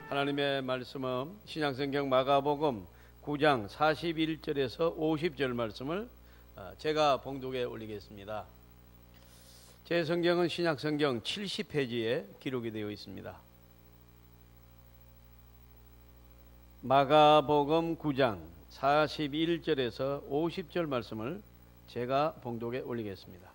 하나님의 말씀은 신약성경 마가복음 9장 41절에서 50절 말씀을 제가 봉독에 올리겠습니다. 제 성경은 신약성경 70페이지에 기록이 되어 있습니다. 마가복음 9장 41절에서 50절 말씀을 제가 봉독에 올리겠습니다.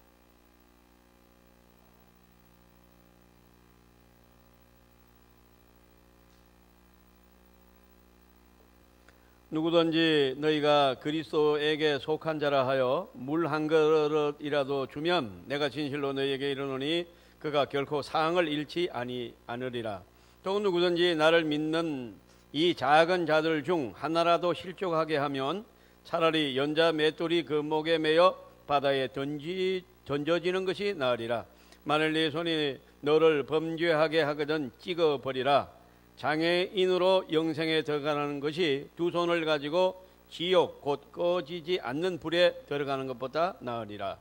누구든지 너희가 그리스도에게 속한 자라 하여 물 한 그릇이라도 주면 내가 진실로 너희에게 이르노니 그가 결코 상을 잃지 않으리라. 또 누구든지 나를 믿는 이 작은 자들 중 하나라도 실족하게 하면 차라리 연자 맷돌이 그 목에 매어 바다에 던져지는 것이 나으리라. 만일 네 손이 너를 범죄하게 하거든 찍어버리라. 장애인으로 영생에 들어가는 것이 두 손을 가지고 지옥 곧 꺼지지 않는 불에 들어가는 것보다 나으리라.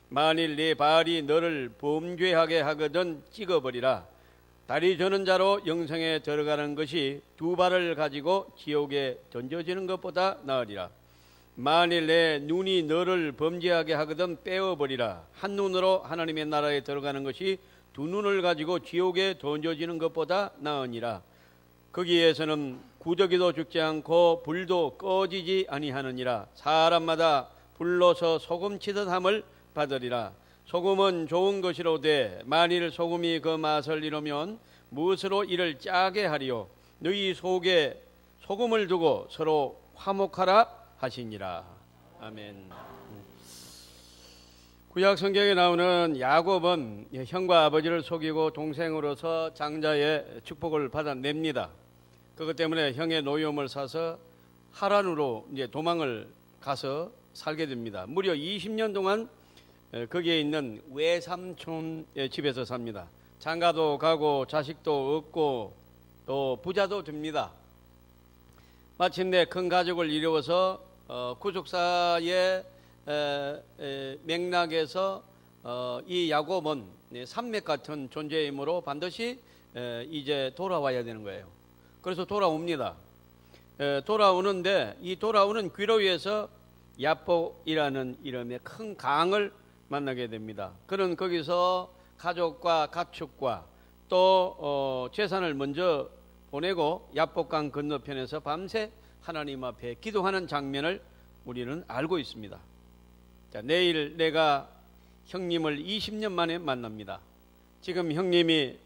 만일 네 발이 너를 범죄하게 하거든 찍어버리라. 다리 저는 자로 영생에 들어가는 것이 두 발을 가지고 지옥에 던져지는 것보다 나으리라. 만일 내 눈이 너를 범죄하게 하거든 빼어버리라. 한 눈으로 하나님의 나라에 들어가는 것이 두 눈을 가지고 지옥에 던져지는 것보다 나으니라. 거기에서는 구더기도 죽지 않고 불도 꺼지지 아니하느니라. 사람마다 불로서 소금치듯 함을 받으리라. 소금은 좋은 것이로되 만일 소금이 그 맛을 잃으면 무엇으로 이를 짜게 하리요. 너희 속에 소금을 두고 서로 화목하라 하시니라. 아멘. 구약 성경에 나오는 야곱은 형과 아버지를 속이고 동생으로서 장자의 축복을 받아냅니다. 그것 때문에 형의 노여움을 사서 하란으로 이제 도망을 가서 살게 됩니다. 무려 20년 동안 거기에 있는 외삼촌의 집에서 삽니다. 장가도 가고 자식도 얻고 또 부자도 됩니다. 마침내 큰 가족을 이루어서 구속사의 맥락에서 이 야곱은 산맥 같은 존재이므로 반드시 이제 돌아와야 되는 거예요. 그래서 돌아옵니다. 돌아오는데 이 돌아오는 귀로 위에서 야복이라는 이름의 큰 강을 만나게 됩니다. 그는 거기서 가족과 가축과 또 재산을 먼저 보내고 야복강 건너편에서 밤새 하나님 앞에 기도하는 장면을 우리는 알고 있습니다. 자, 내일 내가 형님을 20년 만에 만납니다. 지금 형님이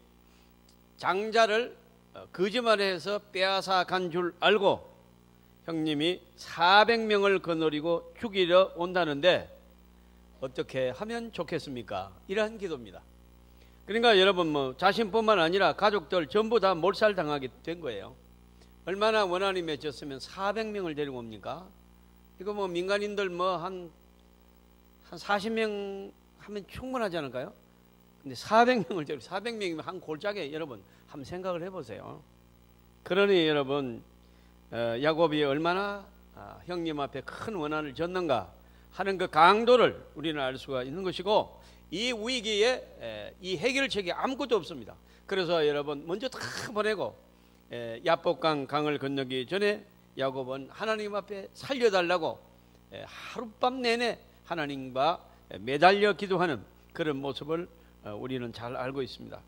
장자를 거짓말해서 빼앗아 간 줄 알고 형님이 400명을 거느리고 죽이려 온다는데 어떻게 하면 좋겠습니까? 이러한 기도입니다. 그러니까 여러분 자신뿐만 아니라 가족들 전부 다 몰살당하게 된 거예요. 얼마나 원한이 맺혔으면 400명을 데리고 옵니까? 이거 민간인들 한 40명 하면 충분하지 않을까요? 근데 400명을 데리고 400명이면 한 골짜기에 여러분 한번 생각을 해보세요. 그러니 여러분 야곱이 얼마나 형님 앞에 큰 원한을 졌는가 하는 그 강도를 우리는 알 수가 있는 것이고 이 위기에 이 해결책이 아무것도 없습니다. 그래서 여러분 먼저 다 보내고 야복강 강을 건너기 전에 야곱은 하나님 앞에 살려달라고 하룻밤 내내 하나님과 매달려 기도하는 그런 모습을 우리는 잘 알고 있습니다.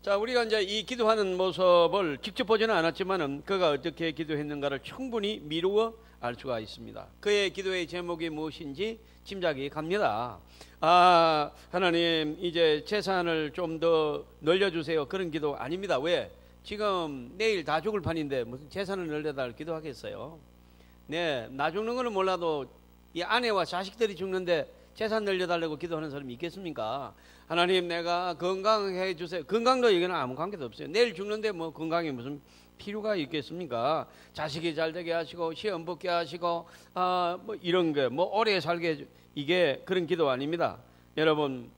자, 우리가 이제 이 기도하는 모습을 직접 보지는 않았지만은 그가 어떻게 기도했는가를 충분히 미루어 알 수가 있습니다. 그의 기도의 제목이 무엇인지 짐작이 갑니다. 하나님 이제 재산을 좀 더 늘려주세요. 그런 기도 아닙니다. 왜? 지금 내일 다 죽을 판인데 무슨 재산을 늘려달라고 기도하겠어요? 네, 나 죽는 거는 몰라도 이 아내와 자식들이 죽는데 재산 늘려달라고 기도하는 사람이 있겠습니까? 하나님 내가 건강해 주세요. 건강도 이거는 아무 관계도 없어요. 내일 죽는데 건강에 무슨 필요가 있겠습니까? 자식이 잘 되게 하시고 시험 붙게 하시고 이런 게 오래 살게 이게 그런 기도 아닙니다. 여러분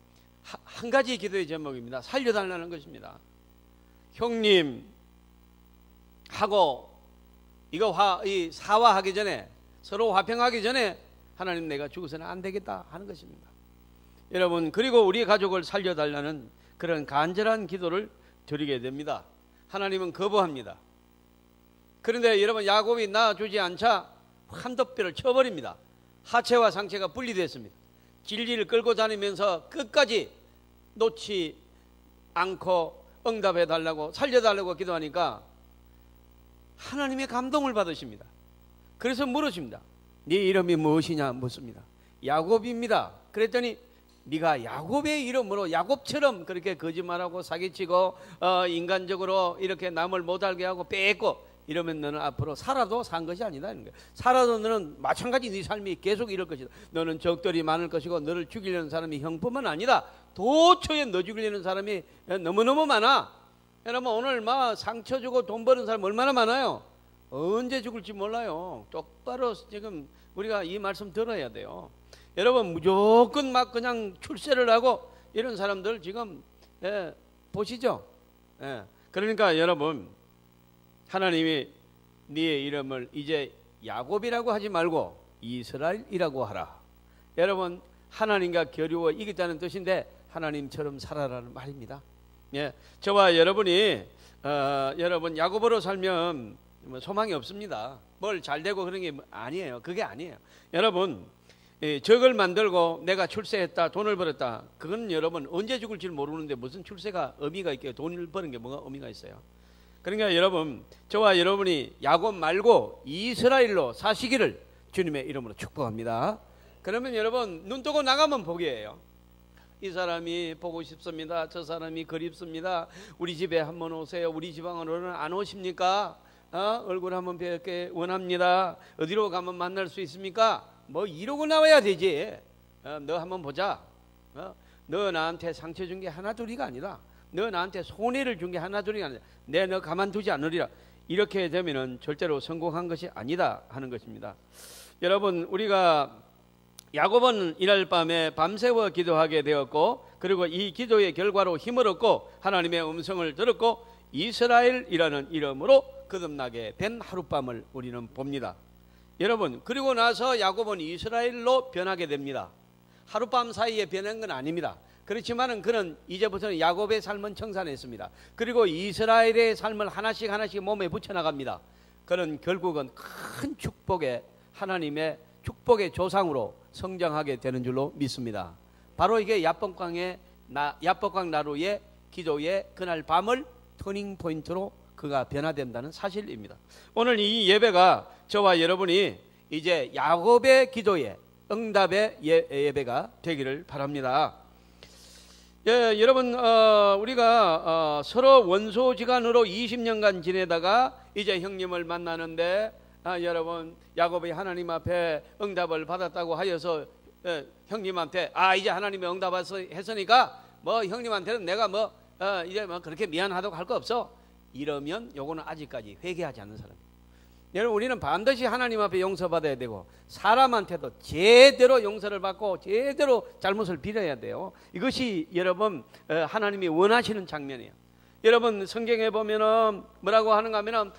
한 가지 기도의 제목입니다. 살려달라는 것입니다. 형님 하고 이거 이 사화하기 전에, 서로 화평하기 전에 하나님 내가 죽어서는 안 되겠다 하는 것입니다. 여러분, 그리고 우리 가족을 살려달라는 그런 간절한 기도를 드리게 됩니다. 하나님은 거부합니다. 그런데 여러분, 야곱이 낳아주지 않자 한돛뼈를 쳐버립니다. 하체와 상체가 분리됐습니다. 진리를 끌고 다니면서 끝까지 놓지 않고 응답해 달라고, 살려달라고 기도하니까 하나님의 감동을 받으십니다. 그래서 물으십니다. 네 이름이 무엇이냐 묻습니다. 야곱입니다. 그랬더니 네가 야곱의 이름으로 야곱처럼 그렇게 거짓말하고 사기치고 인간적으로 이렇게 남을 못 알게 하고 뺏고 이러면 너는 앞으로 살아도 산 것이 아니다 이런 거예요. 살아도 너는 마찬가지 네 삶이 계속 이럴 것이다. 너는 적들이 많을 것이고 너를 죽이려는 사람이 형뿐만 아니다. 도처에 너 죽이려는 사람이 너무너무 많아. 여러분, 오늘 막 상처 주고 돈 버는 사람 얼마나 많아요. 언제 죽을지 몰라요. 똑바로 지금 우리가 이 말씀 들어야 돼요. 여러분, 무조건 막 그냥 출세를 하고 이런 사람들 지금 보시죠. 그러니까 여러분, 하나님이 네 이름을 이제 야곱이라고 하지 말고 이스라엘이라고 하라. 여러분, 하나님과 겨루어 이기자는 뜻인데 하나님처럼 살아라는 말입니다. 저와 여러분이 여러분 야곱으로 살면 소망이 없습니다. 뭘 잘 되고 그런 게 아니에요. 그게 아니에요. 여러분, 적을 만들고 내가 출세했다, 돈을 벌었다, 그건 여러분 언제 죽을지 모르는데 무슨 출세가 의미가 있게요. 돈을 버는 게 뭐가 의미가 있어요. 그러니까 여러분, 저와 여러분이 야곱 말고 이스라엘로 사시기를 주님의 이름으로 축복합니다. 그러면 여러분, 눈 뜨고 나가면 복이에요. 이 사람이 보고 싶습니다. 저 사람이 그립습니다. 우리 집에 한번 오세요. 우리 지방으로는 안 오십니까? 얼굴 한번 뵙게 원합니다. 어디로 가면 만날 수 있습니까? 뭐 이러고 나와야 되지. 너 한번 보자. 너 나한테 상처 준 게 하나 둘이가 아니라, 너 나한테 손해를 준 게 하나 둘이가 아니라 내 너 가만두지 않으리라. 이렇게 되면은 절대로 성공한 것이 아니다 하는 것입니다. 여러분, 우리가 야곱은 이날 밤에 밤새워 기도하게 되었고, 그리고 이 기도의 결과로 힘을 얻고 하나님의 음성을 들었고 이스라엘이라는 이름으로 거듭나게 된 하룻밤을 우리는 봅니다. 여러분, 그리고 나서 야곱은 이스라엘로 변하게 됩니다. 하룻밤 사이에 변한 건 아닙니다. 그렇지만은 그는 이제부터는 야곱의 삶은 청산했습니다. 그리고 이스라엘의 삶을 하나씩 하나씩 몸에 붙여나갑니다. 그는 결국은 큰 축복의, 하나님의 축복의 조상으로 성장하게 되는 줄로 믿습니다. 바로 이게 야복강 나루의 기도의 그날 밤을 터닝 포인트로 그가 변화된다는 사실입니다. 오늘 이 예배가 저와 여러분이 이제 야곱의 기도의 응답의 예배가 되기를 바랍니다. 여러분, 우리가 서로 원소지간으로 20년간 지내다가 이제 형님을 만나는데, 여러분, 야곱이 하나님 앞에 응답을 받았다고 하여서 형님한테 이제 하나님이 응답했으니까 뭐 형님한테는 내가 이제 그렇게 미안하다고 할 거 없어, 이러면 요거는 아직까지 회개하지 않는 사람. 여러분, 우리는 반드시 하나님 앞에 용서받아야 되고 사람한테도 제대로 용서를 받고 제대로 잘못을 빌어야 돼요. 이것이 여러분 하나님이 원하시는 장면이에요. 여러분, 성경에 보면은 뭐라고 하는가 하면은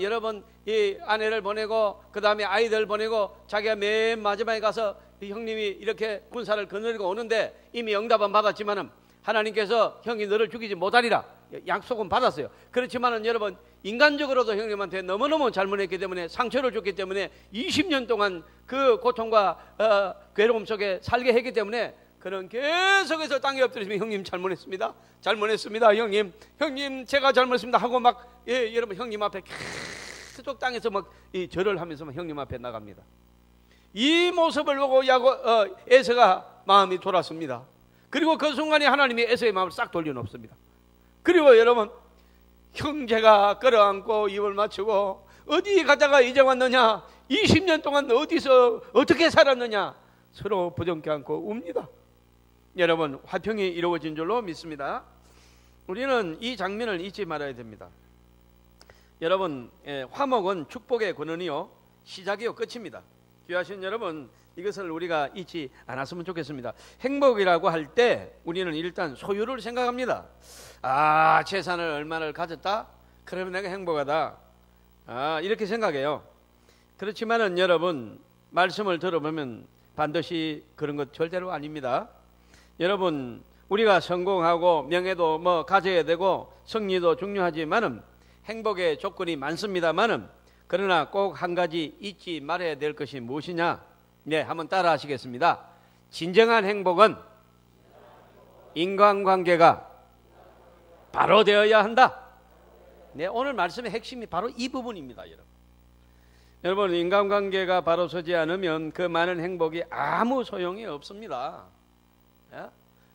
여러분, 이 아내를 보내고 그 다음에 아이들 보내고 자기가 맨 마지막에 가서 형님이 이렇게 군사를 거느리고 오는데 이미 응답은 받았지만은 하나님께서 형이 너를 죽이지 못하리라 약속은 받았어요. 그렇지만은 여러분, 인간적으로도 형님한테 너무너무 잘못했기 때문에, 상처를 줬기 때문에 20년 동안 그 고통과 괴로움 속에 살게 했기 때문에 그는 계속해서 땅에 엎드리시면 형님 잘못했습니다, 잘못했습니다, 형님 제가 잘못했습니다 하고 막 여러분 형님 앞에 계속 땅에서 막 절을 하면서 막 형님 앞에 나갑니다. 이 모습을 보고 에서가 마음이 돌았습니다. 그리고 그 순간에 하나님이 에서의 마음을 싹 돌려놓습니다. 그리고 여러분, 형제가 끌어안고 입을 맞추고 어디 가다가 이제 왔느냐, 20년 동안 어디서 어떻게 살았느냐, 서로 부정케 안고 웁니다. 여러분, 화평이 이루어진 줄로 믿습니다. 우리는 이 장면을 잊지 말아야 됩니다. 여러분, 화목은 축복의 근원이요 시작이요 끝입니다. 귀하신 여러분, 이것을 우리가 잊지 않았으면 좋겠습니다. 행복이라고 할 때 우리는 일단 소유를 생각합니다. 아, 재산을 얼마를 가졌다? 그러면 내가 행복하다. 아, 이렇게 생각해요. 그렇지만은 여러분, 말씀을 들어보면 반드시 그런 것 절대로 아닙니다. 여러분, 우리가 성공하고 명예도 뭐 가져야 되고 승리도 중요하지만은 행복의 조건이 많습니다만은 그러나 꼭 한 가지 잊지 말아야 될 것이 무엇이냐? 네, 한번 따라 하시겠습니다. 진정한 행복은 인간관계가 바로 되어야 한다. 네, 오늘 말씀의 핵심이 바로 이 부분입니다, 여러분. 여러분, 인간관계가 바로 서지 않으면 그 많은 행복이 아무 소용이 없습니다. 예?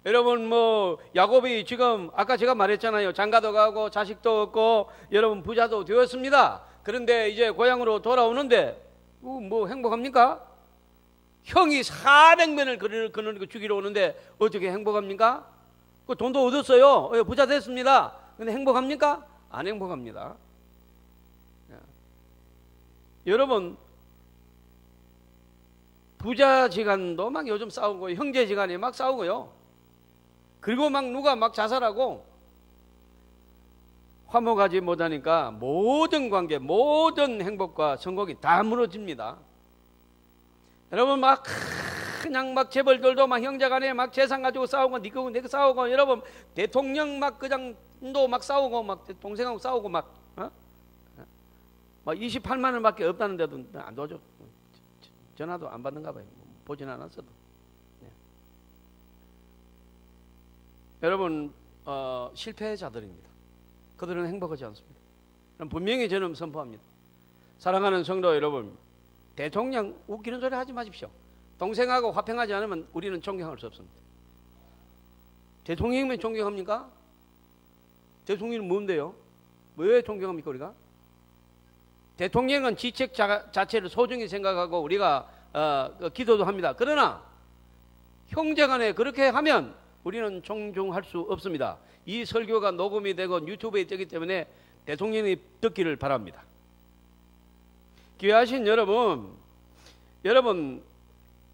여러분, 뭐 야곱이 지금 아까 제가 말했잖아요. 장가도 가고 자식도 얻고 여러분 부자도 되었습니다. 그런데 이제 고향으로 돌아오는데 뭐 행복합니까? 형이 400명을 그는 죽이러 오는데 어떻게 행복합니까? 그 돈도 얻었어요. 부자 됐습니다. 근데 행복합니까? 안 행복합니다. 여러분, 부자지간도 막 요즘 싸우고 형제지간이 막 싸우고요. 그리고 막 누가 막 자살하고 화목하지 못하니까 모든 관계, 모든 행복과 성공이 다 무너집니다. 여러분, 막 그냥 막 재벌들도 막 형제간에 막 재산 가지고 싸우고 니거 내거 싸우고, 여러분 대통령 막 그냥 도 막 싸우고 막 동생하고 싸우고 막 28만 원밖에 없다는데도 안 도와줘. 전화도 안 받는가 봐요. 보진 않았어도. 네. 여러분, 실패자들입니다. 그들은 행복하지 않습니다. 분명히 저는 선포합니다. 사랑하는 성도 여러분, 대통령 웃기는 소리 하지 마십시오. 동생하고 화평하지 않으면 우리는 존경할 수 없습니다. 대통령이면 존경합니까? 대통령은 뭔데요? 왜 존경합니까 우리가? 대통령은 지책 자체를 소중히 생각하고 우리가 기도도 합니다. 그러나 형제간에 그렇게 하면 우리는 존중할 수 없습니다. 이 설교가 녹음이 되고 유튜브에 뜨기 때문에 대통령이 듣기를 바랍니다. 귀하신 여러분,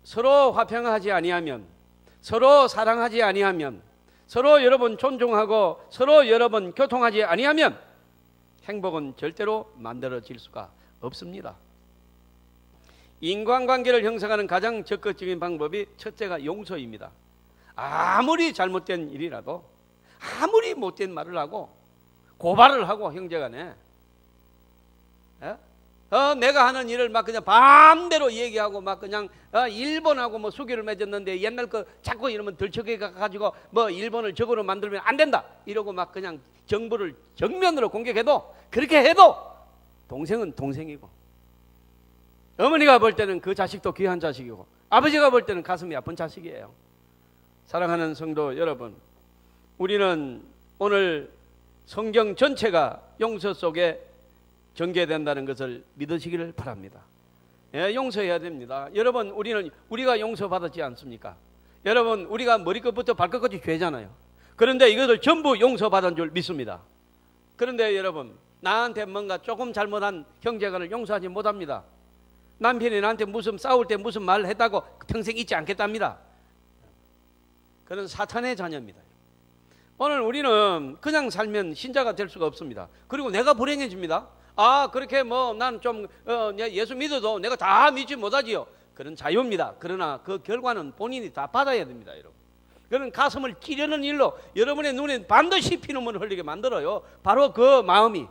서로 화평하지 아니하면, 서로 사랑하지 아니하면, 서로 여러분 존중하고 서로 여러분 교통하지 아니하면 행복은 절대로 만들어질 수가 없습니다. 인간관계를 형성하는 가장 적극적인 방법이 첫째가 용서입니다. 아무리 잘못된 일이라도, 아무리 못된 말을 하고 고발을 하고 형제간에 내가 하는 일을 막 그냥 마음대로 얘기하고 막 그냥 일본하고 뭐 수교를 맺었는데 옛날 거 자꾸 이러면 들척해 가지고 뭐 일본을 적으로 만들면 안 된다 이러고 막 그냥 정부를 정면으로 공격해도, 그렇게 해도 동생은 동생이고 어머니가 볼 때는 그 자식도 귀한 자식이고 아버지가 볼 때는 가슴이 아픈 자식이에요. 사랑하는 성도 여러분, 우리는 오늘 성경 전체가 용서 속에 전개된다는 것을 믿으시기를 바랍니다. 예, 용서해야 됩니다. 여러분, 우리가 용서받았지 않습니까? 여러분, 우리가 머리끝부터 발끝까지 죄잖아요. 그런데 이것을 전부 용서받은 줄 믿습니다. 그런데 여러분, 나한테 뭔가 조금 잘못한 형제간을 용서하지 못합니다. 남편이 나한테 무슨 싸울 때 무슨 말을 했다고 평생 잊지 않겠답니다. 그런 사탄의 자녀입니다. 오늘 우리는 그냥 살면 신자가 될 수가 없습니다. 그리고 내가 불행해집니다. 그렇게 뭐 난 좀 예수 믿어도 내가 다 믿지 못하지요. 그런 자유입니다. 그러나 그 결과는 본인이 다 받아야 됩니다, 여러분. 그런 가슴을 찌르는 일로 여러분의 눈에 반드시 피눈물을 흘리게 만들어요. 바로 그 마음이.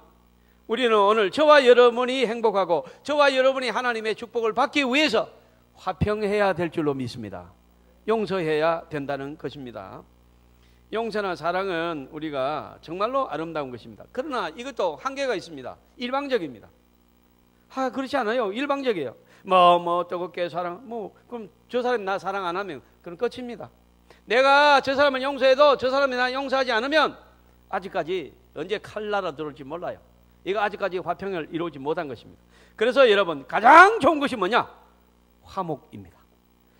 우리는 오늘 저와 여러분이 행복하고 저와 여러분이 하나님의 축복을 받기 위해서 화평해야 될 줄로 믿습니다. 용서해야 된다는 것입니다. 용서나 사랑은 우리가 정말로 아름다운 것입니다. 그러나 이것도 한계가 있습니다. 일방적입니다. 그렇지 않아요. 일방적이에요. 뜨겁게 사랑, 그럼 저 사람이 나 사랑 안 하면 그럼 끝입니다. 내가 저 사람을 용서해도 저 사람이 나 용서하지 않으면 아직까지 언제 칼날아 들어올지 몰라요. 이거 아직까지 화평을 이루지 못한 것입니다. 그래서 여러분, 가장 좋은 것이 뭐냐? 화목입니다.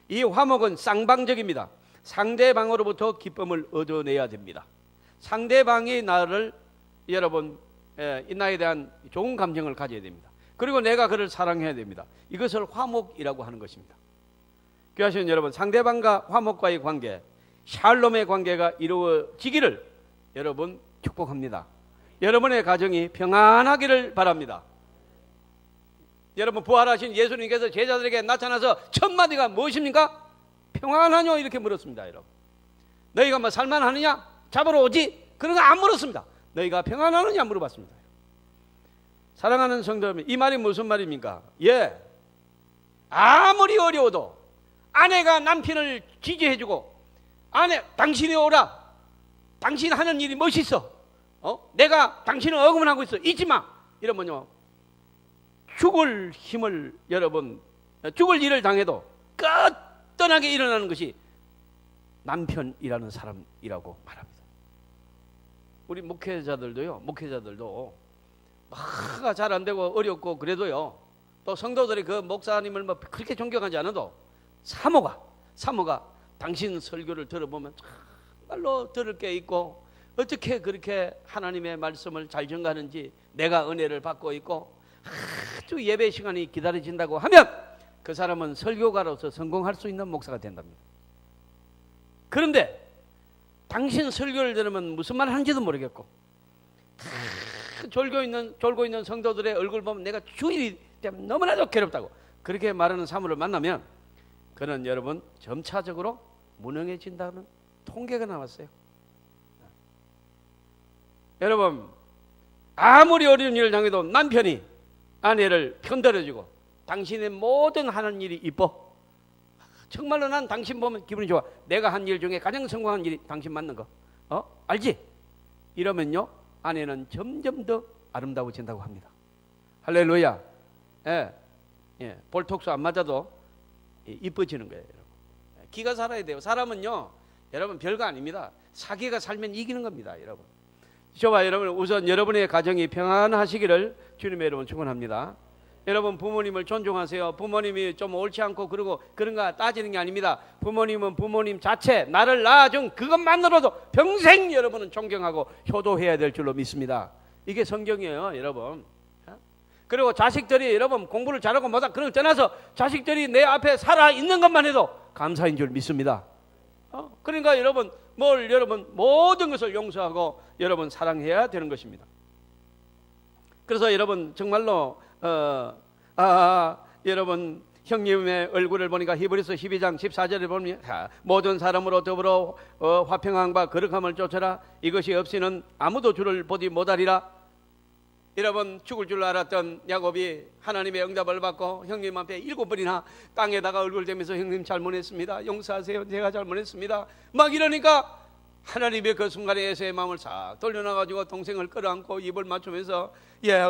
이 화목은 쌍방적입니다. 상대방으로부터 기쁨을 얻어내야 됩니다. 상대방이 나를 이 나에 대한 좋은 감정을 가져야 됩니다. 그리고 내가 그를 사랑해야 됩니다. 이것을 화목이라고 하는 것입니다. 귀하신 여러분, 상대방과 화목과의 관계, 샬롬의 관계가 이루어지기를 여러분 축복합니다. 여러분의 가정이 평안하기를 바랍니다. 여러분, 부활하신 예수님께서 제자들에게 나타나서 첫 마디가 무엇입니까? 평안하뇨? 이렇게 물었습니다. 여러분, 너희가 뭐 살만하느냐? 잡으러 오지? 그런 거 안 물었습니다. 너희가 평안하느냐 물어봤습니다. 사랑하는 성도 여러분, 이 말이 무슨 말입니까? 예, 아무리 어려워도 아내가 남편을 지지해주고, 아내 당신이 오라, 당신 하는 일이 멋있어, 내가 당신을 억울하고 있어, 잊지 마, 이러면요 죽을 힘을, 여러분 죽을 일을 당해도 끄떡하게 일어나는 것이 남편이라는 사람이라고 말합니다. 우리 목회자들도 막 잘 안 되고 어렵고 그래도요, 또 성도들이 그 목사님을 뭐 그렇게 존경하지 않아도 사모가 당신 설교를 들어보면 정말로 들을 게 있고, 어떻게 그렇게 하나님의 말씀을 잘 전가하는지 내가 은혜를 받고 있고, 아주 예배 시간이 기다려진다고 하면 그 사람은 설교가로서 성공할 수 있는 목사가 된답니다. 그런데 당신 설교를 들으면 무슨 말 하는지도 모르겠고, 졸고 있는 성도들의 얼굴 보면 내가 주일이 때문에 너무나도 괴롭다고 그렇게 말하는 사람을 만나면 그는 여러분 점차적으로 무능해진다는 통계가 나왔어요. 여러분, 아무리 어려운 일을 당해도 남편이 아내를 편들어주고 당신의 모든 하는 일이 이뻐, 정말로 난 당신 보면 기분이 좋아, 내가 한 일 중에 가장 성공한 일이 당신 맞는 거 알지? 이러면요 아내는 점점 더 아름다워진다고 합니다. 할렐루야. 볼톡스 안 맞아도 이뻐지는 거예요. 여러분, 기가 살아야 돼요. 사람은요 여러분 별거 아닙니다. 사기가 살면 이기는 겁니다. 여러분, 저와 여러분, 우선 여러분의 가정이 평안하시기를 주님의 이름으로 축원합니다. 여러분, 부모님을 존중하세요. 부모님이 좀 옳지 않고 그러고 그런가 따지는 게 아닙니다. 부모님은 부모님 자체, 나를 낳아준 그것만으로도 평생 여러분은 존경하고 효도해야 될 줄로 믿습니다. 이게 성경이에요, 여러분. 그리고 자식들이 여러분 공부를 잘하고 뭐다 그런 거 떠나서 자식들이 내 앞에 살아 있는 것만 해도 감사인 줄 믿습니다. 그러니까 여러분 여러분 모든 것을 용서하고 여러분 사랑해야 되는 것입니다. 그래서 여러분 정말로 여러분 형님의 얼굴을 보니까 히브리서 12장 14절에 보면 모든 사람으로 더불어 화평함과 거룩함을 쫓아라. 이것이 없이는 아무도 주를 보지 못하리라. 여러분, 죽을 줄 알았던 야곱이 하나님의 응답을 받고 형님 앞에 7번이나 땅에다가 얼굴 대면서 형님 잘못했습니다, 용서하세요, 제가 잘못했습니다 막 이러니까 하나님의 그 순간에 에서의 마음을 싹 돌려놔가지고 동생을 끌어안고 입을 맞추면서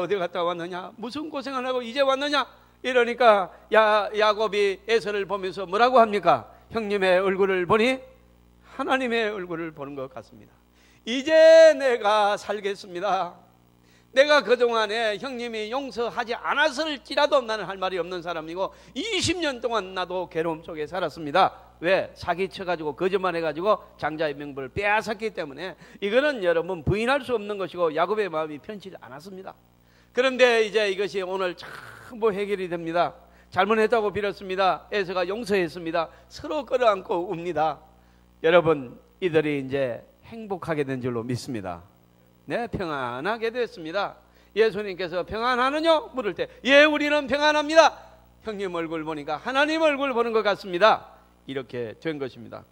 어디 갔다 왔느냐, 무슨 고생을 하고 이제 왔느냐 이러니까 야곱이 에서를 보면서 뭐라고 합니까? 형님의 얼굴을 보니 하나님의 얼굴을 보는 것 같습니다. 이제 내가 살겠습니다. 내가 그동안에 형님이 용서하지 않았을지라도 나는 할 말이 없는 사람이고 20년 동안 나도 괴로움 속에 살았습니다. 왜? 사기쳐가지고 거짓말해가지고 장자의 명분을 빼앗았기 때문에 이거는 여러분 부인할 수 없는 것이고 야곱의 마음이 편치 않았습니다. 그런데 이제 이것이 오늘 전부 해결이 됩니다. 잘못했다고 빌었습니다. 에서가 용서했습니다. 서로 끌어안고 웁니다. 여러분, 이들이 이제 행복하게 된 줄로 믿습니다. 네, 평안하게 됐습니다. 예수님께서 평안하느냐 물을 때 우리는 평안합니다. 형님 얼굴 보니까 하나님 얼굴 보는 것 같습니다. 이렇게 된 것입니다.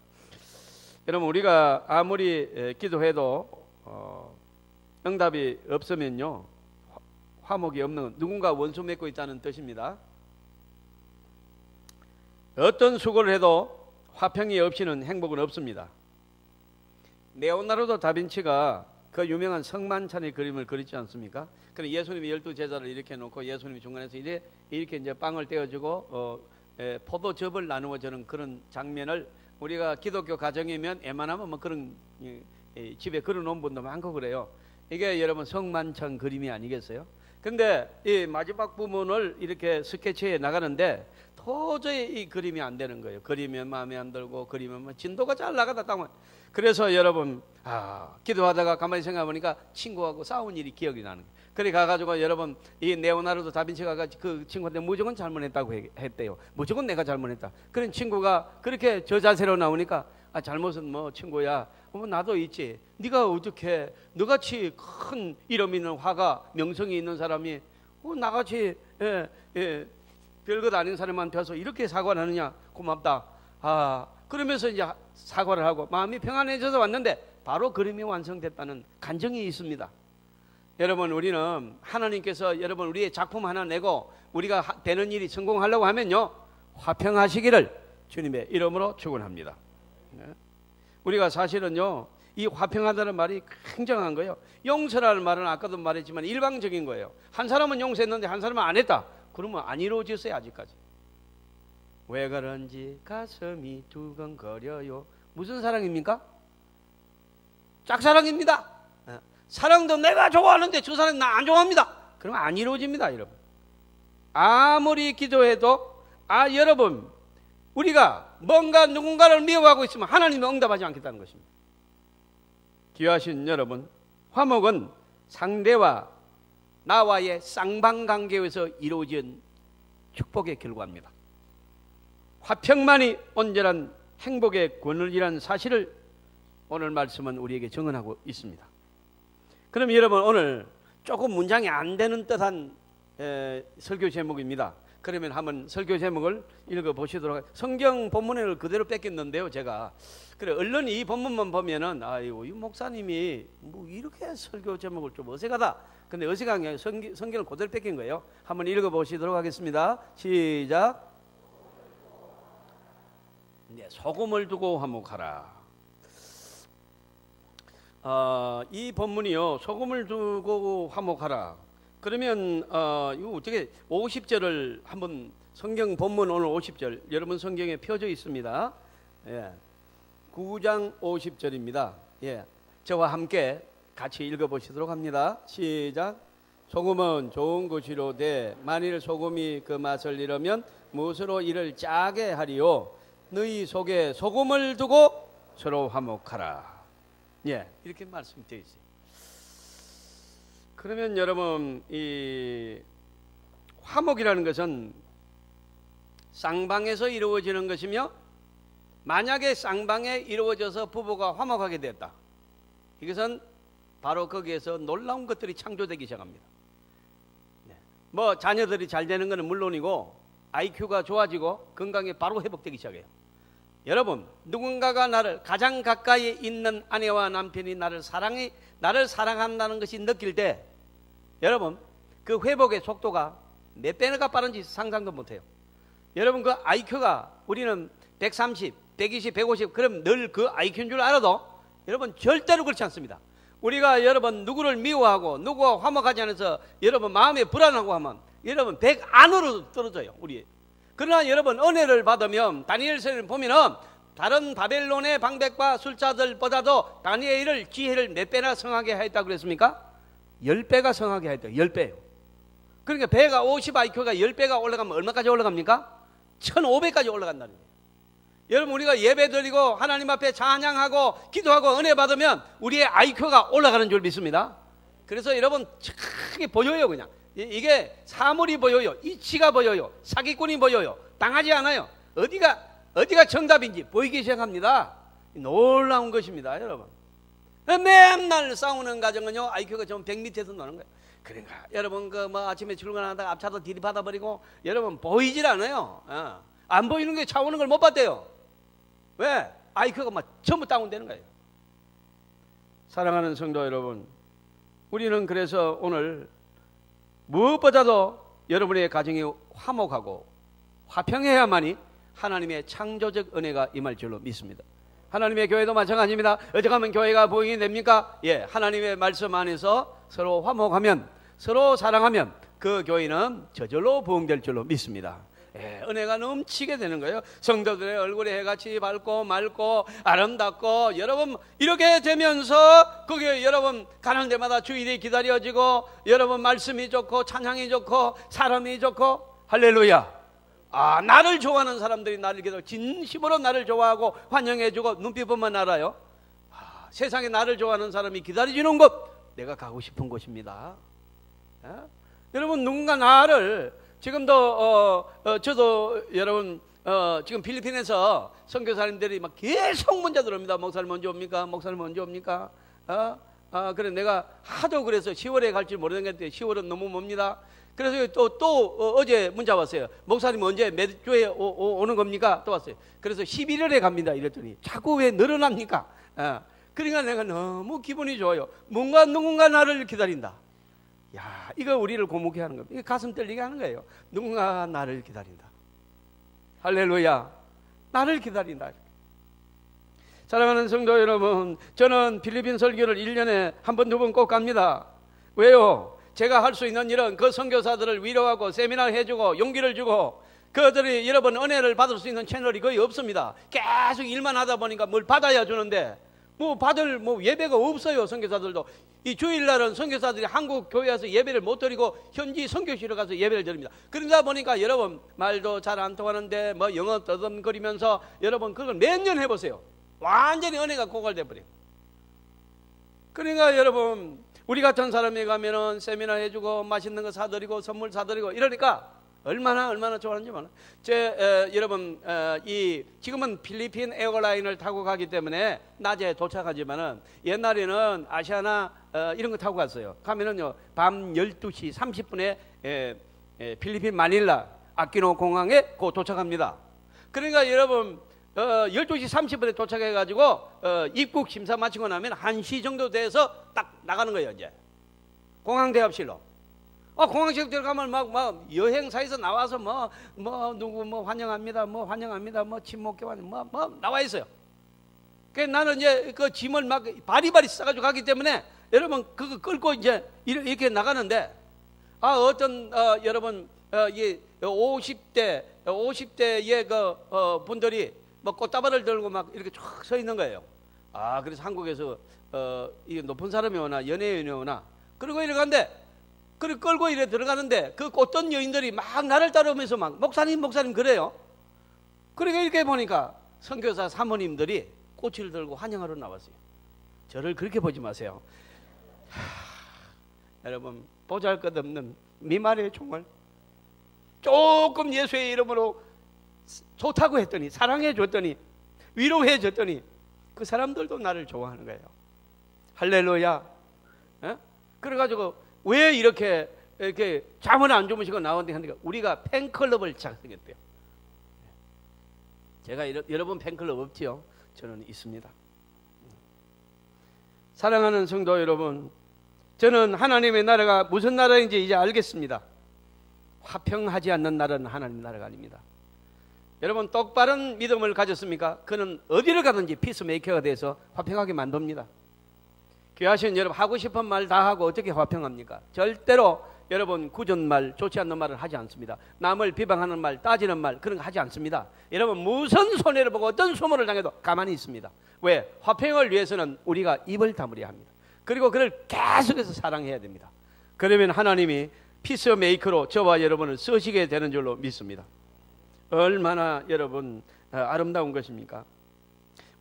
여러분, 우리가 아무리 기도해도 응답이 없으면요 화목이 없는, 누군가 원수 맺고 있다는 뜻입니다. 어떤 수고를 해도 화평이 없이는 행복은 없습니다. 레오나르도 다빈치가 그 유명한 성만찬의 그림을 그리지 않습니까? 그럼 예수님이 12제자를 이렇게 놓고 예수님이 중간에서 이렇게 이제 빵을 떼어주고 포도즙을 나누어 주는 그런 장면을 우리가 기독교 가정이면 웬만하면 뭐 그런 집에 그려놓은 분도 많고 그래요. 이게 여러분 성만찬 그림이 아니겠어요? 근데 이 마지막 부분을 이렇게 스케치해 나가는데 도저히 이 그림이 안 되는 거예요. 그리면 마음에 안 들고 그리면 진도가 잘 나가다 보면. 그래서 여러분 기도하다가 가만히 생각해 보니까 친구하고 싸운 일이 기억이 나는 거예요. 그래 가가지고 여러분 이 레오나르도 다빈치가 그 친구한테 무조건 잘못했다고 했대요. 무조건 내가 잘못했다. 그런 친구가 그렇게 저 자세로 나오니까 잘못은 뭐 친구야 나도 있지. 네가 어떻게 너같이 큰 이름 있는 화가 명성이 있는 사람이 나같이 별것 아닌 사람한테서 이렇게 사과를 하느냐. 고맙다. 그러면서 이제 사과를 하고 마음이 평안해져서 왔는데 바로 그림이 완성됐다는 간증이 있습니다. 여러분 우리는 하나님께서 여러분 우리의 작품 하나 내고 우리가 되는 일이 성공하려고 하면요 화평하시기를 주님의 이름으로 축원합니다. 우리가 사실은요 이 화평하다는 말이 굉장한 거예요. 용서라는 말은 아까도 말했지만 일방적인 거예요. 한 사람은 용서했는데 한 사람은 안 했다. 그러면 안 이루어졌어요. 아직까지. 왜 그런지 가슴이 두근거려요. 무슨 사랑입니까? 짝사랑입니다. 사랑도 내가 좋아하는데 저 사람이 나 안 좋아합니다. 그러면 안 이루어집니다. 여러분 아무리 기도해도 여러분 우리가 뭔가 누군가를 미워하고 있으면 하나님이 응답하지 않겠다는 것입니다. 귀하신 여러분 화목은 상대와 나와의 쌍방관계에서 이루어진 축복의 결과입니다. 화평만이 온전한 행복의 권을이라는 사실을 오늘 말씀은 우리에게 증언하고 있습니다. 그럼 여러분 오늘 조금 문장이 안 되는 듯한 설교 제목입니다. 그러면 한번 설교 제목을 읽어보시도록 하겠습니다. 성경 본문을 그대로 뺏겼는데요. 제가 그래 얼른 이 본문만 보면은 아이고 이 목사님이 뭐 이렇게 설교 제목을 좀 어색하다. 근데 어색한 게 성경을 그대로 뺏긴 거예요. 한번 읽어보시도록 하겠습니다. 시작. 소금을 두고 화목하라. 이 본문이요 소금을 두고 화목하라. 그러면 이거 어떻게 50절을 한번 성경 본문 오늘 50절 여러분 성경에 펴져 있습니다. 9장 50절입니다. 저와 함께 같이 읽어보시도록 합니다. 시작. 소금은 좋은 것이로되 만일 소금이 그 맛을 잃으면 무엇으로 이를 짜게 하리요. 너희 속에 소금을 두고 서로 화목하라. 이렇게 말씀되어 있어요. 그러면 여러분 이 화목이라는 것은 쌍방에서 이루어지는 것이며 만약에 쌍방에 이루어져서 부부가 화목하게 됐다. 이것은 바로 거기에서 놀라운 것들이 창조되기 시작합니다. 뭐 자녀들이 잘 되는 것은 물론이고 IQ가 좋아지고 건강이 바로 회복되기 시작해요. 여러분 누군가가 가장 가까이 있는 아내와 남편이 나를 사랑한다는 것이 느낄 때 여러분 그 회복의 속도가 몇 배가 빠른지 상상도 못해요. 여러분 그 IQ가 우리는 130, 120, 150 그럼 늘 그 IQ인 줄 알아도 여러분 절대로 그렇지 않습니다. 우리가 여러분 누구를 미워하고 누구와 화목하지 않아서 여러분 마음에 불안하고 하면 여러분 100 안으로 떨어져요. 우리. 그러나 여러분 은혜를 받으면 다니엘서를 보면은 다른 바벨론의 방백과 술자들보다도 다니엘을 지혜를 몇 배나 성하게 하였다 그랬습니까? 10배가 성하게 하였다. 10배요. 그러니까 배가 50 IQ가 10배가 올라가면 얼마까지 올라갑니까? 1500까지 올라간다는 거예요. 여러분 우리가 예배 드리고 하나님 앞에 찬양하고 기도하고 은혜 받으면 우리의 IQ가 올라가는 줄 믿습니다. 그래서 여러분 크게 보여요. 그냥 이게 사물이 보여요. 이치가 보여요. 사기꾼이 보여요. 당하지 않아요. 어디가 정답인지 보이기 시작합니다. 놀라운 것입니다. 여러분 맨날 싸우는 가정은요 IQ가 좀 100 밑에서 노는 거예요. 그러니까 여러분 그 뭐 아침에 출근하다가 앞차도 들이받아 버리고 여러분 보이질 않아요. 안 보이는 게 차 오는 걸 못 봤대요. 왜? IQ가 막 전부 다운되는 거예요. 사랑하는 성도 여러분, 우리는 그래서 오늘 무엇보다도 여러분의 가정이 화목하고 화평해야만이 하나님의 창조적 은혜가 임할 줄로 믿습니다. 하나님의 교회도 마찬가지입니다. 어떻게 하면 교회가 부흥이 됩니까? 하나님의 말씀 안에서 서로 화목하면 서로 사랑하면 그 교회는 저절로 부흥될 줄로 믿습니다. 은혜가 넘치게 되는 거예요. 성도들의 얼굴에 해같이 밝고 맑고 아름답고, 여러분 이렇게 되면서 그게 여러분 가는 데마다 주일이 기다려지고, 여러분 말씀이 좋고 찬양이 좋고 사람이 좋고, 할렐루야. 나를 좋아하는 사람들이 나를 기다려 진심으로 나를 좋아하고 환영해주고 눈빛 보면 알아요. 세상에 나를 좋아하는 사람이 기다려주는 곳, 내가 가고 싶은 곳입니다. 여러분 누군가 나를, 지금도 저도 여러분 지금 필리핀에서 선교사님들이 막 계속 문자 들어옵니다. 목사님 언제 옵니까? 목사님 언제 옵니까? 그래 내가 하도 그래서 10월에 갈지 모르겠는데 10월은 너무 멉니다. 그래서 또 어제 문자 왔어요. 목사님 언제 몇 주에 오는 겁니까? 또 왔어요. 그래서 11월에 갑니다. 이랬더니 자꾸 왜 늘어납니까? 그러니까 내가 너무 기분이 좋아요. 뭔가 누군가 나를 기다린다. 야, 이거 우리를 고무게 하는 겁니다. 이거 가슴 떨리게 하는 거예요. 누군가 나를 기다린다. 할렐루야. 나를 기다린다. 사랑하는 성도 여러분, 저는 필리핀 설교를 1년에 한 번, 두 번 꼭 갑니다. 왜요? 제가 할 수 있는 일은 그 선교사들을 위로하고 세미나 해주고 용기를 주고, 그들이 여러분 은혜를 받을 수 있는 채널이 거의 없습니다. 계속 일만 하다 보니까 뭘 받아야 주는데 받을 예배가 없어요. 선교사들도 이 주일날은 선교사들이 한국 교회에서 예배를 못 드리고 현지 선교실에 가서 예배를 드립니다. 그러다 보니까 여러분 말도 잘 안 통하는데 영어 떠듬거리면서, 여러분 그걸 몇 년 해보세요. 완전히 은혜가 고갈돼 버려요. 그러니까 여러분 우리 같은 사람이 가면은 세미나 해주고 맛있는 거 사드리고 선물 사드리고 이러니까 얼마나 좋아하는지 몰라요. 여러분 지금은 필리핀 에어라인을 타고 가기 때문에 낮에 도착하지만은 옛날에는 아시아나 이런 거 타고 갔어요. 가면은요 밤 12시 30분에 필리핀 마닐라 아키노 공항에 도착합니다. 그러니까 여러분 12시 30분에 도착해가지고 입국 심사 마치고 나면 1시 정도 돼서 딱 나가는 거예요. 이제 공항 대합실로. 공항식 들어가면 막 여행사에서 나와서 누구 환영합니다, 환영합니다, 친목교환 나와 있어요. 그래서 나는 이제 그 짐을 막 바리바리 싸가지고 가기 때문에 여러분 그거 끌고 이제 이렇게 나가는데, 어떤 여러분 이 50대의 그 분들이 꽃다발을 들고 막 이렇게 쭉 서 있는 거예요. 그래서 한국에서 이 높은 사람이 오나 연예인이 오나, 그리고 이렇게 가는데, 그리고 끌고 이래 들어가는데 그 어떤 여인들이 막 나를 따라오면서 막 목사님 그래요. 그러니까 이렇게 보니까 선교사 사모님들이 꽃을 들고 환영하러 나왔어요. 저를 그렇게 보지 마세요. 여러분 보잘것없는 미말의 총을 조금 예수의 이름으로 좋다고 했더니, 사랑해 줬더니, 위로해 줬더니 그 사람들도 나를 좋아하는 거예요. 할렐루야. 그래가지고 왜 이렇게 잠을 안 주무시고 나오는데 하니까 우리가 팬클럽을 작성했대요. 제가 여러분 팬클럽 없지요? 저는 있습니다. 사랑하는 성도 여러분, 저는 하나님의 나라가 무슨 나라인지 이제 알겠습니다. 화평하지 않는 나라는 하나님의 나라가 아닙니다. 여러분 똑바른 믿음을 가졌습니까? 그는 어디를 가든지 피스메이커가 돼서 화평하게 만듭니다. 귀하신 여러분, 하고 싶은 말 다 하고 어떻게 화평합니까? 절대로 여러분 굳은 말, 좋지 않는 말을 하지 않습니다. 남을 비방하는 말, 따지는 말, 그런 거 하지 않습니다. 여러분 무슨 손해를 보고 어떤 소문을 당해도 가만히 있습니다. 왜? 화평을 위해서는 우리가 입을 다물어야 합니다. 그리고 그를 계속해서 사랑해야 됩니다. 그러면 하나님이 피스메이커로 저와 여러분을 쓰시게 되는 줄로 믿습니다. 얼마나 여러분 아름다운 것입니까?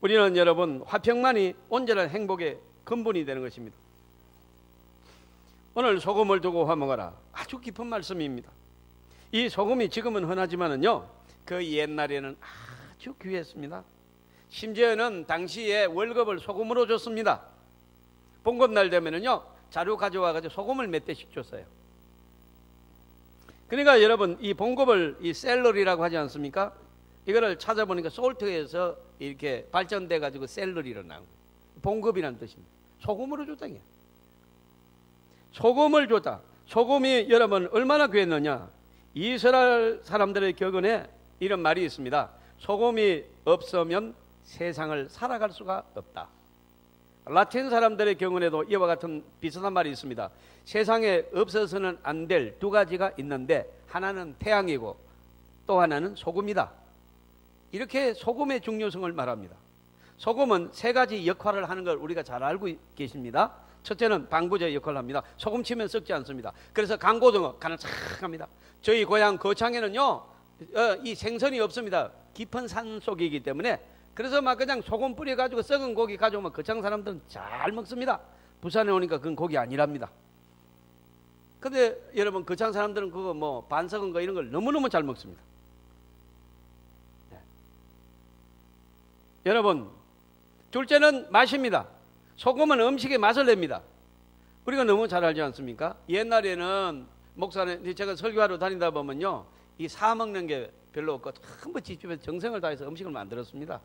우리는 여러분 화평만이 온전한 행복의 근본이 되는 것입니다. 오늘 소금을 두고 화목하라, 아주 깊은 말씀입니다. 이 소금이 지금은 흔하지만은요, 그 옛날에는 아주 귀했습니다. 심지어는 당시에 월급을 소금으로 줬습니다. 봉급날 되면은요 자료 가져와가지고 소금을 몇 대씩 줬어요. 그러니까 여러분 이 봉급을 이 셀러리라고 하지 않습니까? 이거를 찾아보니까 솔트에서 이렇게 발전돼 가지고 셀러리로 나온 거예요. 봉급이라는 뜻입니다. 소금으로 줬다. 소금을 줬다. 소금이 여러분 얼마나 귀했느냐? 이스라엘 사람들의 격언에 이런 말이 있습니다. 소금이 없으면 세상을 살아갈 수가 없다. 라틴 사람들의 경우에도 이와 같은 비슷한 말이 있습니다. 세상에 없어서는 안 될 두 가지가 있는데 하나는 태양이고 또 하나는 소금이다. 이렇게 소금의 중요성을 말합니다. 소금은 세 가지 역할을 하는 걸 우리가 잘 알고 계십니다. 첫째는 방부제 역할을 합니다. 소금 치면 썩지 않습니다. 그래서 강고등어 간을 착 합니다. 저희 고향 거창에는요 이 생선이 없습니다. 깊은 산 속이기 때문에. 그래서 막 그냥 소금 뿌려가지고 썩은 고기 가져오면 거창 사람들은 잘 먹습니다. 부산에 오니까 그건 고기 아니랍니다. 근데 여러분 거창 사람들은 그거 뭐 반썩은 거 이런 걸 너무너무 잘 먹습니다. 네. 여러분 둘째는 맛입니다. 소금은 음식의 맛을 냅니다. 우리가 너무 잘 알지 않습니까? 옛날에는 목사님 제가 설교하러 다니다 보면요 이 사 먹는 게 별로 없고 전부 집집에서 정성을 다해서 음식을 만들었습니다.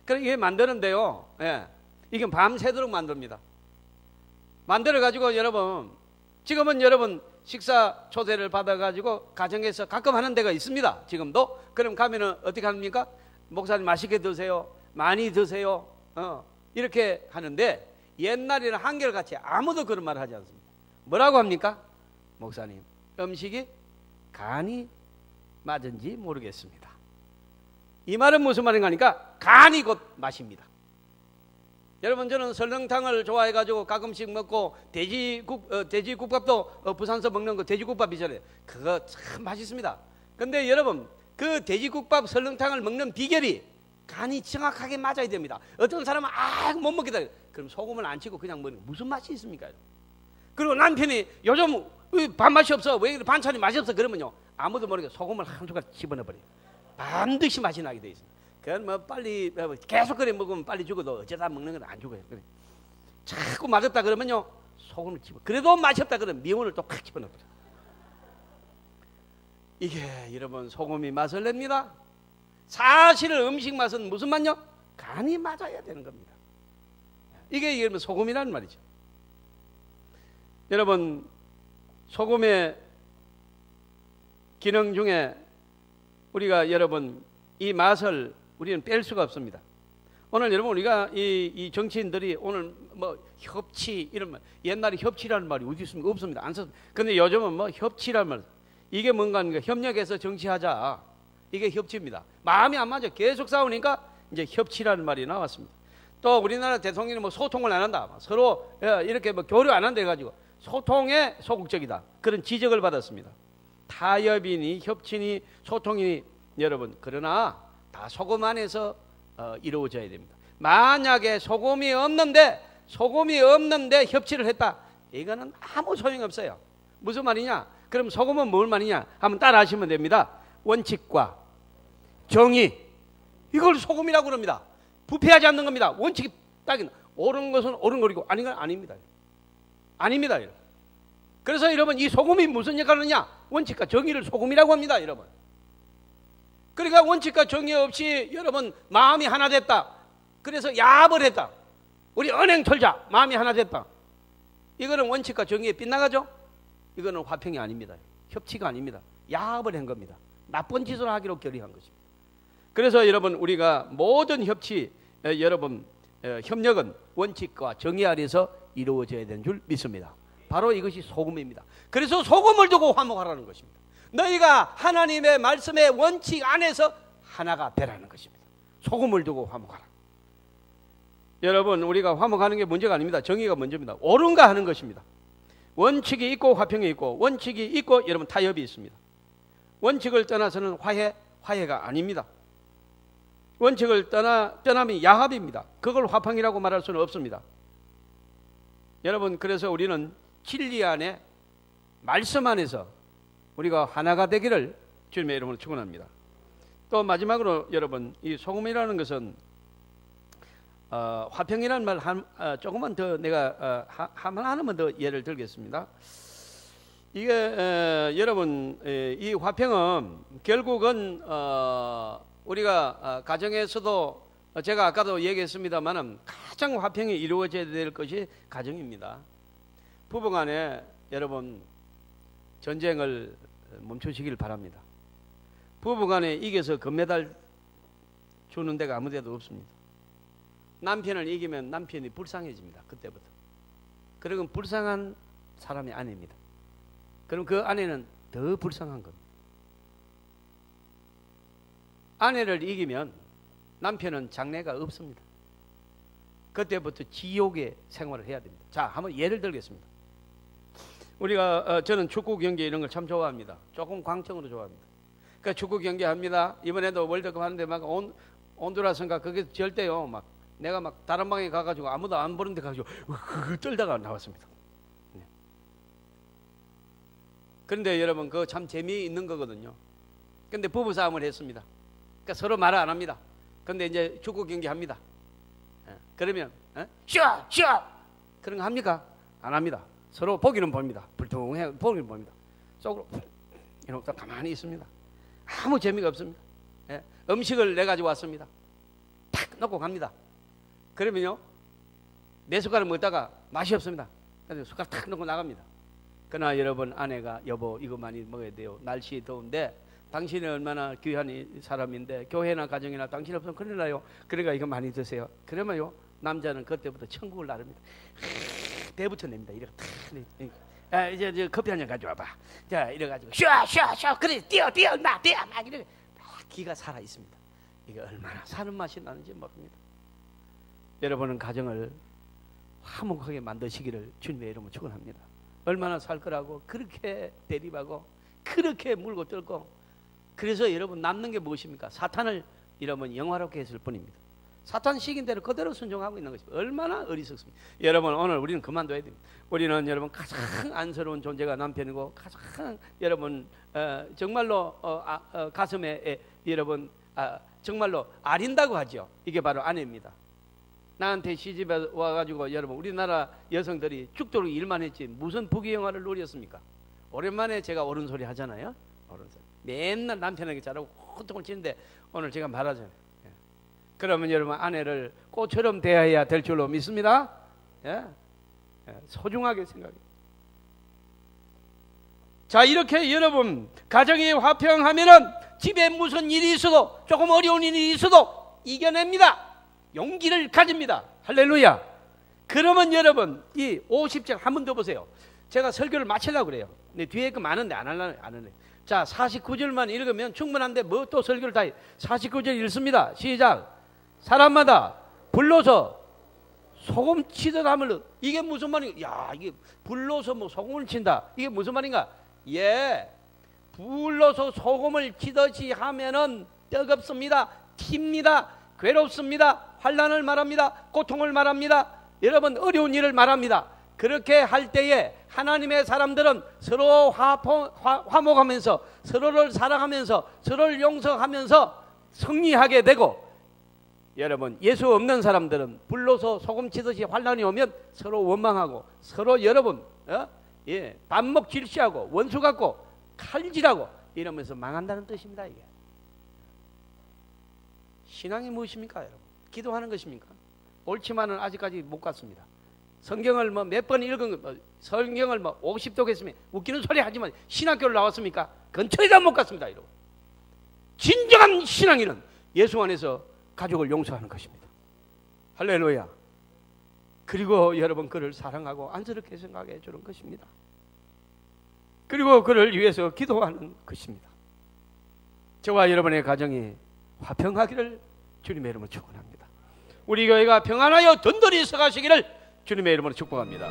그래 이게 만드는데요, 예, 이게 밤새도록 만듭니다. 만들어 가지고 여러분 지금은 여러분 식사 초대를 받아 가지고 가정에서 가끔 하는 데가 있습니다. 지금도. 그럼 가면은 어떻게 합니까? 목사님 맛있게 드세요, 많이 드세요, 이렇게 하는데 옛날에는 한결같이 아무도 그런 말을 하지 않습니다. 뭐라고 합니까? 목사님 음식이 간이 맞은지 모르겠습니다. 이 말은 무슨 말인가 하니까 간이 곧 맛입니다. 여러분 저는 설렁탕을 좋아해가지고 가끔씩 먹고 돼지국밥도 부산서 먹는 거 돼지국밥이잖아요. 그거 참 맛있습니다. 근데 여러분 그 돼지국밥 설렁탕을 먹는 비결이 간이 정확하게 맞아야 됩니다. 어떤 사람은 못 먹겠다. 그럼 소금을 안 치고 그냥 먹는 무슨 맛이 있습니까? 그리고 남편이 요즘 밥맛이 없어, 왜 이렇게 반찬이 맛이 없어 그러면요 아무도 모르게 소금을 한 숟갈 집어넣어버려요. 반드시 맛이 나게 돼 있습니다. 그건 뭐 빨리 계속 그래 먹으면 빨리 죽어도 어쩌다 먹는 건 안 죽어요. 그래. 자꾸 맛없다 그러면요 소금을 집어. 그래도 맛이 없다 그러면 미원을 또 팍 집어넣어버려. 이게 여러분 소금이 맛을 냅니다. 사실 음식 맛은 무슨 맛요? 간이 맞아야 되는 겁니다. 이게 여러분 소금이라는 말이죠. 여러분 소금의 기능 중에 우리가 여러분 이 맛을 우리는 뺄 수가 없습니다. 오늘 여러분 우리가 이 정치인들이 오늘 뭐 협치 이런 말, 옛날에 협치라는 말이 어디 있습니까? 없습니다. 안 썼. 근데 요즘은 뭐 협치라는 말, 이게 뭔가 하니까 협력해서 정치하자, 이게 협치입니다. 마음이 안 맞아 계속 싸우니까 이제 협치라는 말이 나왔습니다. 또 우리나라 대통령이 뭐 소통을 안 한다, 서로 이렇게 뭐 교류 안 한다 해가지고 소통에 소극적이다, 그런 지적을 받았습니다. 타협이니 협치니 소통이니 여러분 그러나 다 소금 안에서 이루어져야 됩니다. 만약에 소금이 없는데 협치를 했다, 이거는 아무 소용없어요. 무슨 말이냐? 그럼 소금은 뭘 말이냐? 한번 따라 하시면 됩니다. 원칙과 정의, 이걸 소금이라고 그럽니다. 부패하지 않는 겁니다. 원칙이 딱인, 옳은 것은 옳은 거리고 아닌 건 아닙니다. 아닙니다. 여러분. 그래서 여러분 이 소금이 무슨 역할을 하느냐? 원칙과 정의를 소금이라고 합니다. 여러분. 그러니까 원칙과 정의 없이 여러분 마음이 하나 됐다, 그래서 야합을 했다, 우리 은행 털자, 마음이 하나 됐다, 이거는 원칙과 정의에 빗나가죠? 이거는 화평이 아닙니다. 협치가 아닙니다. 야합을 한 겁니다. 나쁜 짓을 하기로 결의한 것입니다. 그래서 여러분 우리가 모든 협치, 여러분 협력은 원칙과 정의 아래서 이루어져야 되는 줄 믿습니다. 바로 이것이 소금입니다. 그래서 소금을 두고 화목하라는 것입니다. 너희가 하나님의 말씀의 원칙 안에서 하나가 되라는 것입니다. 소금을 두고 화목하라. 여러분 우리가 화목하는 게 문제가 아닙니다. 정의가 먼저입니다. 옳은가 하는 것입니다. 원칙이 있고 화평이 있고, 원칙이 있고 여러분 타협이 있습니다. 원칙을 떠나서는 화해가 아닙니다. 원칙을 떠나면 야합입니다. 그걸 화평이라고 말할 수는 없습니다. 여러분 그래서 우리는 진리 안에 말씀 안에서 우리가 하나가 되기를 주님의 이름으로 축원합니다. 또 마지막으로 여러분 이 소금이라는 것은 화평이라는 말 조금만 더 내가 하나만 더 예를 들겠습니다. 이게 여러분 이 화평은 결국은 우리가 가정에서도 제가 아까도 얘기했습니다만은 가장 화평이 이루어져야 될 것이 가정입니다. 부부간에 여러분 전쟁을 멈추시길 바랍니다. 부부간에 이겨서 금메달 주는 데가 아무 데도 없습니다. 남편을 이기면 남편이 불쌍해집니다. 그때부터. 그리고 불쌍한 사람이 아내입니다. 그럼 그 아내는 더 불쌍한 겁니다. 아내를 이기면 남편은 장래가 없습니다. 그때부터 지옥의 생활을 해야 됩니다. 자, 한번 예를 들겠습니다. 우리가 저는 축구 경기 이런 걸 참 좋아합니다. 조금 광청으로 좋아합니다. 그러니까 축구 경기 합니다. 이번에도 월드컵 하는데 막 온두라스인가 그게 절대요. 막 내가 막 다른 방에 가가지고 아무도 안 보는데 가가지고 떨다가 나왔습니다. 네. 그런데 여러분 그거 참 재미있는 거거든요. 근데 부부 싸움을 했습니다. 그러니까 서로 말을 안 합니다. 근데 이제 축구 경기 합니다. 그러면 슛! 슛! 그런 거 합니까? 안 합니다. 서로 보기는 봅니다. 불통해 보기는 봅니다. 속으로 이러고 가만히 있습니다. 아무 재미가 없습니다. 음식을 내가지고 왔습니다. 탁 놓고 갑니다. 그러면요 네 숟가락 먹다가 맛이 없습니다. 그래서 숟가락 탁 놓고 나갑니다. 그러나 여러분 아내가 여보 이거 많이 먹어야 돼요. 날씨 더운데 당신이 얼마나 귀한 사람인데 교회나 가정이나 당신 없으면 큰일 나요. 그러니까 이거 많이 드세요. 그러면요 남자는 그때부터 천국을 나릅니다. 배부터 냅니다. 이렇게 탁 이제 커피 한 잔 가져와봐. 자 이래가지고 슈슈슈 그래 뛰어 막 이렇게 막 기가 살아 있습니다. 이게 얼마나 사는 맛이 나는지 모릅니다. 여러분은 가정을 화목하게 만드시기를 주님의 이름으로 축원합니다. 얼마나 살 거라고 그렇게 대립하고 그렇게 물고 뜯고 그래서 여러분 남는 게 무엇입니까? 사탄을 여러분 영화롭게 했을 뿐입니다. 사탄 시킨 대로 그대로 순종하고 있는 것입니다. 얼마나 어리석습니까? 여러분 오늘 우리는 그만둬야 됩니다. 우리는 여러분 가장 안쓰러운 존재가 남편이고 가장 여러분 정말로 가슴에 여러분 정말로 아린다고 하죠. 이게 바로 아내입니다. 나한테 시집에 와가지고 여러분 우리나라 여성들이 죽도록 일만 했지 무슨 부귀영화를 누렸습니까? 오랜만에 제가 옳은 소리 하잖아요. 옳은 소리. 맨날 남편에게 잘하고 호통을 치는데 오늘 제가 말하잖아요. 그러면 여러분 아내를 꽃처럼 대해야 될 줄로 믿습니다. 소중하게 생각해요. 자 이렇게 여러분 가정이 화평하면은 집에 무슨 일이 있어도 조금 어려운 일이 있어도 이겨냅니다. 용기를 가집니다. 할렐루야. 그러면 여러분 이 50절 한 번 더 보세요. 제가 설교를 마치려고 그래요. 근데 뒤에 거 많은데 안 할래. 자 49절만 읽으면 충분한데 뭐 또 설교를 다 49절 읽습니다. 시작. 사람마다 불로서 소금 치듯 하면 이게 무슨 말인가? 야 이게 불로서 뭐 소금을 친다. 이게 무슨 말인가? 예, 불로서 소금을 치듯이 하면은 뜨겁습니다. 튑니다. 괴롭습니다. 환난을 말합니다. 고통을 말합니다. 여러분 어려운 일을 말합니다. 그렇게 할 때에 하나님의 사람들은 서로 화목하면서 서로를 사랑하면서 서로를 용서하면서 승리하게 되고 여러분 예수 없는 사람들은 불로서 소금 치듯이 환난이 오면 서로 원망하고 서로 여러분 반목 질시하고 원수 같고 칼질하고 이러면서 망한다는 뜻입니다. 이게 신앙이 무엇입니까 여러분? 기도하는 것입니까? 옳지만은 아직까지 못 갔습니다. 성경을 뭐 몇 번 읽은 성경을 뭐 50도 했으면 웃기는 소리 하지만 신학교를 나왔습니까? 근처에도 못 갔습니다. 여러분 진정한 신앙인은 예수 안에서 가족을 용서하는 것입니다. 할렐루야. 그리고 여러분 그를 사랑하고 안쓰럽게 생각해 주는 것입니다. 그리고 그를 위해서 기도하는 것입니다. 저와 여러분의 가정이 화평하기를 주님의 이름으로 축원합니다. 우리 교회가 평안하여 든든히 서가시기를 주님의 이름으로 축복합니다.